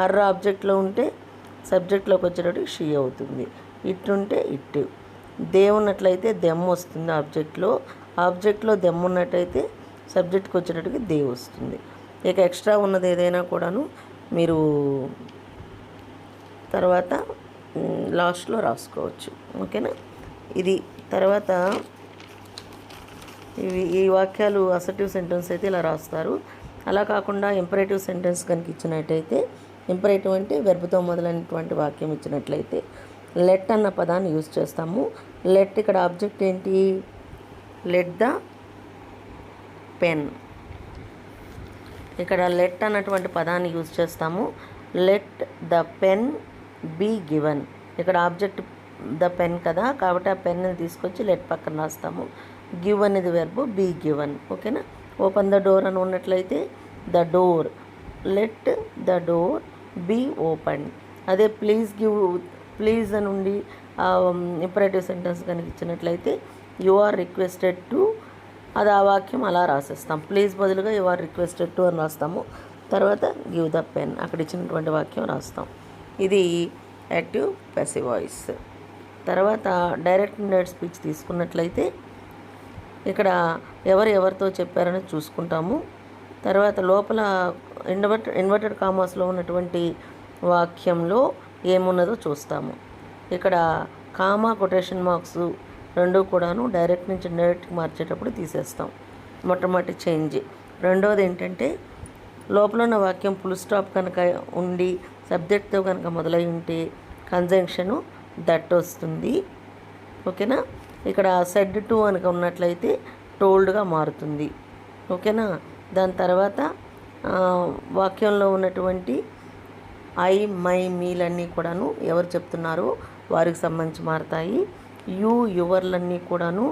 Her ఆబ్జెక్ట్లో ఉంటే సబ్జెక్ట్లోకి వచ్చేటప్పటికి she అవుతుంది. ఇట్టుంటే ఇట్. దే ఉన్నట్లయితే దెమ్ వస్తుంది ఆబ్జెక్ట్లో దెమ్ ఉన్నట్టయితే సబ్జెక్ట్కి వచ్చేటప్పటికి దే వస్తుంది. ఇక ఎక్స్ట్రా ఉన్నది ఏదైనా కూడాను మీరు తర్వాత లాస్ట్లో రాసుకోవచ్చు. ఓకేనా. ఇది తర్వాత ఈ వాక్యాలు అసర్టివ్ సెంటెన్స్ అయితే ఇలా రాస్తారు. అలా కాకుండా ఇంపరేటివ్ సెంటెన్స్ కనుక ఇచ్చినట్టయితే, ఇంపరేటివ్ అంటే వెర్బ్తో మొదలైనటువంటి వాక్యం ఇచ్చినట్లయితే లెట్ అన్న పదాన్ని యూజ్ చేస్తాము. లెట్ ఇక్కడ ఆబ్జెక్ట్ ఏంటి? Let the pen. ఇక్కడ లెట్ అన్నటువంటి పదాన్ని యూజ్ చేస్తాము. Let the pen be given. ఇక్కడ ఆబ్జెక్ట్ ద పెన్ కదా, కాబట్టి ఆ పెన్ని తీసుకొచ్చి లెట్ పక్కన రాస్తాము. గివ్ అనేది వెర్బ్, బీ గివెన్. ఓకేనా. ఓపెన్ ద డోర్ అని ఉన్నట్లయితే the door. Let the door be open. అదే ప్లీజ్ అని ఉండి ఇంపరేటివ్ సెంటెన్స్ కనుక ఇచ్చినట్లయితే యు ఆర్ రిక్వెస్టెడ్ టు, అది ఆ వాక్యం అలా రాసేస్తాం. ప్లీజ్ బదులుగా యు ఆర్ రిక్వెస్టెడ్ టు అని రాస్తాము. తర్వాత గివ్ ద పెన్, అక్కడ ఇచ్చినటువంటి వాక్యం రాస్తాం. ఇది యాక్టివ్ ప్యాసివ్ వాయిస్. తర్వాత డైరెక్ట్ ఇండైరెక్ట్ స్పీచ్ తీసుకున్నట్లయితే ఇక్కడ ఎవరితో చెప్పారని చూసుకుంటాము. తర్వాత లోపల ఇన్వర్టెడ్ కామాస్లో ఉన్నటువంటి వాక్యంలో ఏమున్నదో చూస్తాము. ఇక్కడ కామా కొటేషన్ మార్క్స్ రెండూ కూడాను డైరెక్ట్ నుంచి ఇండైరెక్ట్కి మార్చేటప్పుడు తీసేస్తాం. మొట్టమొదటి చేంజ్. రెండోది ఏంటంటే లోపల ఉన్న వాక్యం ఫుల్ స్టాప్ కనుక ఉండి సబ్జెక్ట్తో కనుక మొదలై ఉంటే కంజంక్షను దట్ వస్తుంది. ఓకేనా. ఇక్కడ సెడ్ టు కనుక ఉన్నట్లయితే టోల్డ్గా మారుతుంది. ఓకేనా. దాని తర్వాత వాక్యంలో ఉన్నటువంటి ఐ, మై, మీలన్నీ కూడాను ఎవరు చెప్తున్నారో వారికి సంబంధించి మారుతాయి. యు, యువర్లన్నీ కూడాను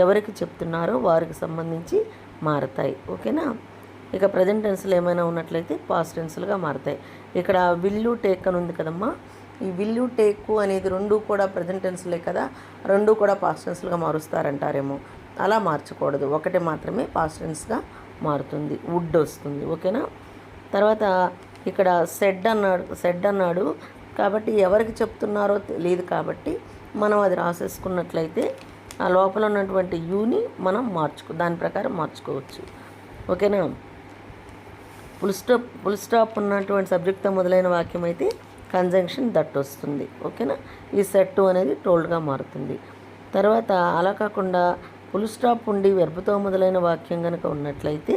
ఎవరికి చెప్తున్నారో వారికి సంబంధించి మారుతాయి. ఓకేనా. ఇక ప్రజెంట్ టెన్స్లో ఏమైనా ఉన్నట్లయితే పాస్ట్ టెన్స్లుగా మారుతాయి. ఇక్కడ విల్లు టేక్ అని ఉంది కదమ్మా, ఈ విల్లు టేక్ అనేది రెండు కూడా ప్రజెంట్ టెన్స్లే కదా, రెండు కూడా పాస్ట్ టెన్స్లుగా మారుస్తారంటారేమో. అలా మార్చకూడదు, ఒకటి మాత్రమే పాస్ట్ టెన్స్గా మారుతుంది, వుడ్ వస్తుంది. ఓకేనా. తర్వాత ఇక్కడ సెడ్ అన్నాడు కాబట్టి ఎవరికి చెప్తున్నారో తెలియదు కాబట్టి మనం అది రాసేసుకున్నట్లయితే ఆ లోపల ఉన్నటువంటి యూని మనం దాని ప్రకారం మార్చుకోవచ్చు. ఓకేనా. ఫుల్ స్టాప్ ఉన్నటువంటి సబ్జెక్ట్తో మొదలైన వాక్యం అయితే కంజంక్షన్ దట్ వస్తుంది. ఓకేనా. ఈ సెట్ అనేది టోల్డ్గా మారుతుంది. తర్వాత అలా కాకుండా ఫుల్ స్టాప్ ఉండి వెర్బ్తో మొదలైన వాక్యం కనుక ఉన్నట్లయితే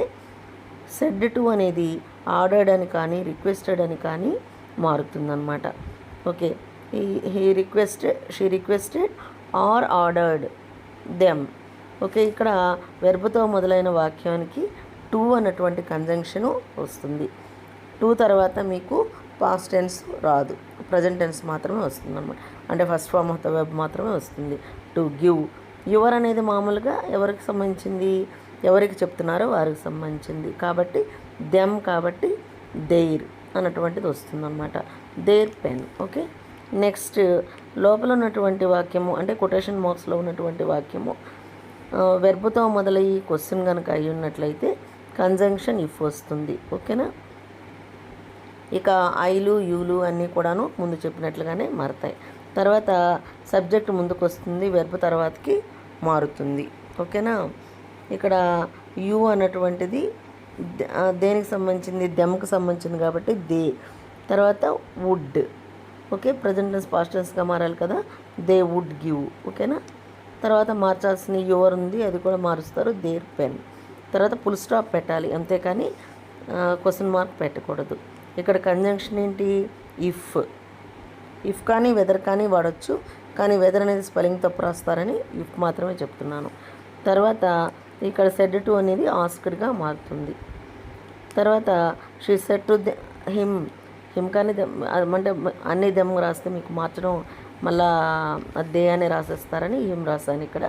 సెడ్ టు అనేది ఆర్డర్డ్ అని కానీ రిక్వెస్టెడ్ అని కానీ మారుతుందన్నమాట. Okay. She requested or ordered them. Okay. ఇక్కడ వెర్బ్తో మొదలైన వాక్యానికి టు అన్నటువంటి కంజంక్షను వస్తుంది. టు తర్వాత మీకు పాస్ట్ టెన్స్ రాదు, ప్రజెంట్ టెన్స్ మాత్రమే వస్తుంది అన్నమాట. అంటే first form of the verb మాత్రమే వస్తుంది. To give. యువర్ అనేది మామూలుగా ఎవరికి సంబంధించింది, ఎవరికి చెప్తున్నారో వారికి సంబంధించింది కాబట్టి దెమ్, కాబట్టి దేర్ అన్నటువంటిది వస్తుందన్నమాట. There pen. ఓకే. నెక్స్ట్ లోపల ఉన్నటువంటి వాక్యము అంటే కొటేషన్ మార్క్స్లో ఉన్నటువంటి వాక్యము వెర్బ్తో మొదలయ్యి క్వశ్చన్ కనుక అయి ఉన్నట్లయితే కంజంక్షన్ ఇఫ్ వస్తుంది. ఓకేనా. ఇక ఐలు, యూలు అన్నీ కూడాను ముందు చెప్పినట్లుగానే మారుతాయి. తర్వాత సబ్జెక్ట్ ముందుకు వస్తుంది, వెర్బ్ తర్వాతకి మారుతుంది. ఓకేనా. ఇక్కడ యూ అన్నటువంటిది దేనికి సంబంధించింది, దెమ్కి సంబంధించింది కాబట్టి దే. తర్వాత would. Okay. Present tense past టెన్స్గా మారాలి కదా, దే వుడ్ గివ్. ఓకేనా. తర్వాత మార్చాల్సిన యువర్ ఉంది, అది కూడా మారుస్తారు, దేర్ పెన్. తర్వాత ఫుల్ స్టాప్ పెట్టాలి, అంతేకాని క్వశ్చన్ మార్క్ పెట్టకూడదు. ఇక్కడ కంజంక్షన్ ఏంటి, ఇఫ్ కానీ వెదర్ కానీ వాడచ్చు, కానీ వెదర్ అనేది స్పెల్లింగ్ తప్పు రాస్తారని ఇఫ్ మాత్రమే చెప్తున్నాను. తర్వాత ఇక్కడ సెడ్ టు అనేది ఆస్క్డ్గా మారుతుంది. తర్వాత షీ సెడ్ టు హిమ్ కానీ అంటే అన్ని దెమ్ రాస్తే మీకు మార్చడం మళ్ళా దే అని రాసేస్తారని హిమ్ రాస్తాను. ఇక్కడ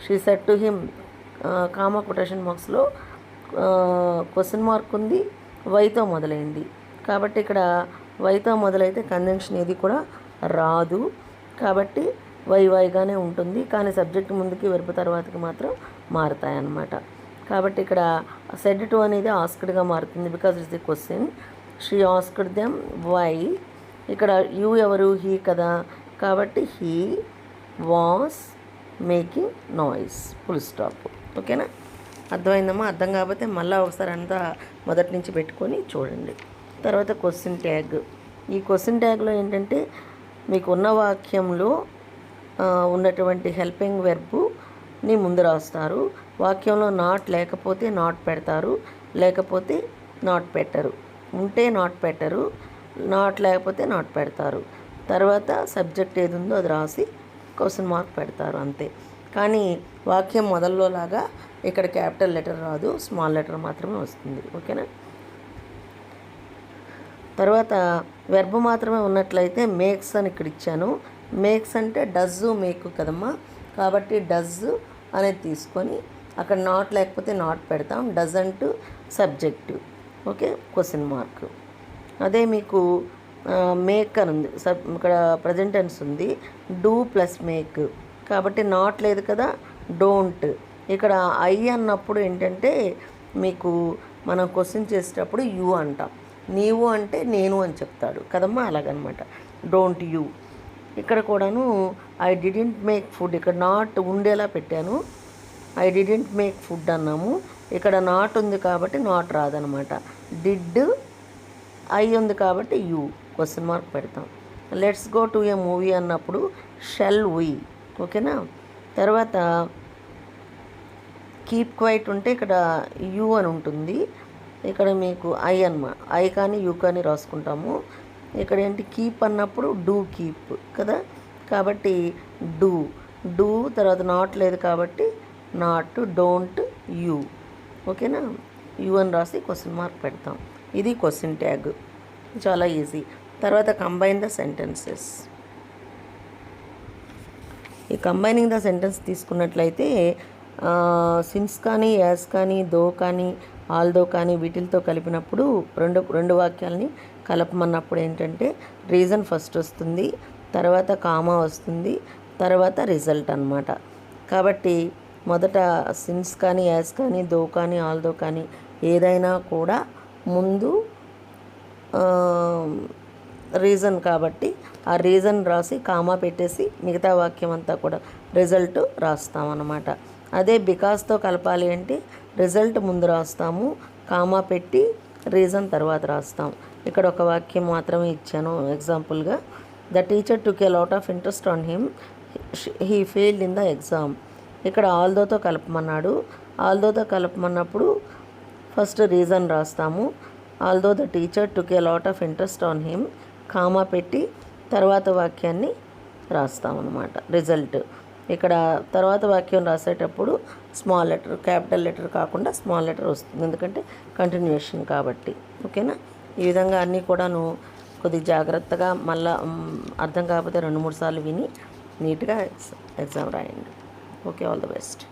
she said to him comma quotation మార్క్స్లో క్వశ్చన్ మార్క్ ఉంది, వైతో మొదలైంది కాబట్టి ఇక్కడ వైతో మొదలైతే కంజంక్షన్ ఏది కూడా రాదు కాబట్టి వైగానే ఉంటుంది, కానీ సబ్జెక్ట్ ముందుకి వెర్బ్ తర్వాతకి మాత్రం మారుతాయన్నమాట. కాబట్టి ఇక్కడ సెడ్ టు అనేది ఆస్క్డ్గా మారుతుంది because it's the question. She asked them why. ఇక్కడ యూ ఎవరు, హీ కదా, కాబట్టి he was making noise, full stop. ఓకేనా, అర్థమైందమ్మా? అర్థం కాకపోతే మళ్ళీ ఒకసారి అంతా మొదటి నుంచి పెట్టుకొని చూడండి. తర్వాత క్వశ్చన్ ట్యాగ్. ఈ క్వశ్చన్ ట్యాగ్లో ఏంటంటే మీకు ఉన్న వాక్యంలో ఉన్నటువంటి హెల్పింగ్ వెర్బ్ని ముందు రాస్తారు. వాక్యంలో నాట్ లేకపోతే నాట్ పెడతారు, లేకపోతే నాట్ పెట్టరు, ఉంటే నాట్ పెట్టరు, నాట్ లేకపోతే నాట్ పెడతారు. తర్వాత సబ్జెక్ట్ ఏది ఉందో అది రాసి క్వశ్చన్ మార్క్ పెడతారు, అంతే. కానీ వాక్యం మొదల్లో లాగా ఇక్కడ క్యాపిటల్ లెటర్ రాదు, స్మాల్ లెటర్ మాత్రమే వస్తుంది. ఓకేనా. తర్వాత వెర్బ్ మాత్రమే ఉన్నట్లయితే మేక్స్ అని ఇక్కడ ఇచ్చాను. మేక్స్ అంటే డజ్ మేక్ కదమ్మా, కాబట్టి డజ్ అనేది తీసుకొని అక్కడ నాట్ లేకపోతే నాట్ పెడతాం, doesn't subject. Okay, question mark. అదే మీకు మేక్ అని ఉంది, ఇక్కడ ప్రజెంట్ టెన్స్ ఉంది, డూ ప్లస్ మేక్, కాబట్టి నాట్ లేదు కదా, డోంట్. ఇక్కడ ఐ అన్నప్పుడు ఏంటంటే మీకు మనం క్వశ్చన్ చేసేటప్పుడు యూ అంటాం, నీవు అంటే నేను అని చెప్తాడు కదమ్మా, అలాగనమాట. Don't you. ఇక్కడ కూడాను ఐ డిడెంట్ మేక్ ఫుడ్, ఇక్కడ నాట్ ఉండేలా పెట్టాను, ఐ డిడెంట్ మేక్ ఫుడ్ అన్నాము, ఇక్కడ నాట్ ఉంది కాబట్టి నాట్ రాదనమాట. డిడ్ ఐ ఉంది కాబట్టి యూ, క్వశ్చన్ మార్క్ పెడతాం. Let's go to A movie అన్నప్పుడు షెల్ వీ. ఓకేనా. తర్వాత కీప్ క్వైట్ ఉంటే ఇక్కడ యూ అని ఉంటుంది, ఇక్కడ మీకు ఐ అన్నమాట, ఐ కానీ యూ కానీ రాసుకుంటాము. ఇక్కడ ఏంటి కీప్ అన్నప్పుడు డూ కీప్ కదా, కాబట్టి డూ. డూ తర్వాత నాట్ లేదు కాబట్టి నాట్, డోంట్, యూ. ఓకేనా, యూ అని రాసి క్వశ్చన్ మార్క్ పెడతాం. ఇది క్వశ్చన్ ట్యాగ్, చాలా ఈజీ. తర్వాత కంబైన్ ద సెంటెన్సెస్. ఈ కంబైనింగ్ ద సెంటెన్స్ తీసుకున్నట్లయితే సిన్స్ కానీ, యాస్ కానీ, దో కానీ, ఆల్దో కానీ వీటితో కలిపినప్పుడు రెండు వాక్యాలని కలపమన్నప్పుడు ఏంటంటే రీజన్ ఫస్ట్ వస్తుంది, తర్వాత కామా వస్తుంది, తర్వాత రిజల్ట్ అన్నమాట. కాబట్టి మొదట సిన్స్ కానీ, యాస్ కానీ, దో కానీ, ఆల్దో కానీ ఏదైనా కూడా ముందు రీజన్ కాబట్టి ఆ రీజన్ రాసి కామా పెట్టేసి మిగతా వాక్యం అంతా కూడా రిజల్ట్ రాస్తామన్నమాట. అదే బికాస్తో కలపాలి అంటే రిజల్ట్ ముందు రాస్తాము, కామా పెట్టి రీజన్ తర్వాత రాస్తాం. ఇక్కడ ఒక వాక్యం మాత్రమే ఇచ్చాను ఎగ్జాంపుల్గా. The teacher took a lot of interest on him, he failed in the exam. ఇక్కడ ఆల్దోతో కలపమన్నాడు, ఆల్దోతో కలపమన్నప్పుడు ఫస్ట్ రీజన్ రాస్తాము, although the teacher took a lot of interest on him, comma పెట్టి తర్వాత వాక్యాన్ని రాస్తామన్నమాట, రిజల్ట్. ఇక్కడ తర్వాత వాక్యం రాసేటప్పుడు స్మాల్ లెటర్, క్యాపిటల్ లెటర్ కాకుండా స్మాల్ లెటర్ వస్తుంది, ఎందుకంటే కంటిన్యూషన్ కాబట్టి. ఓకేనా. ఈ విధంగా అన్నీ కూడాను కొద్ది జాగ్రత్తగా మళ్ళీ అర్థం కాకపోతే 2-3 సార్లు విని నీట్గా ఎగ్జామ్ రాయండి. Okay, all the best.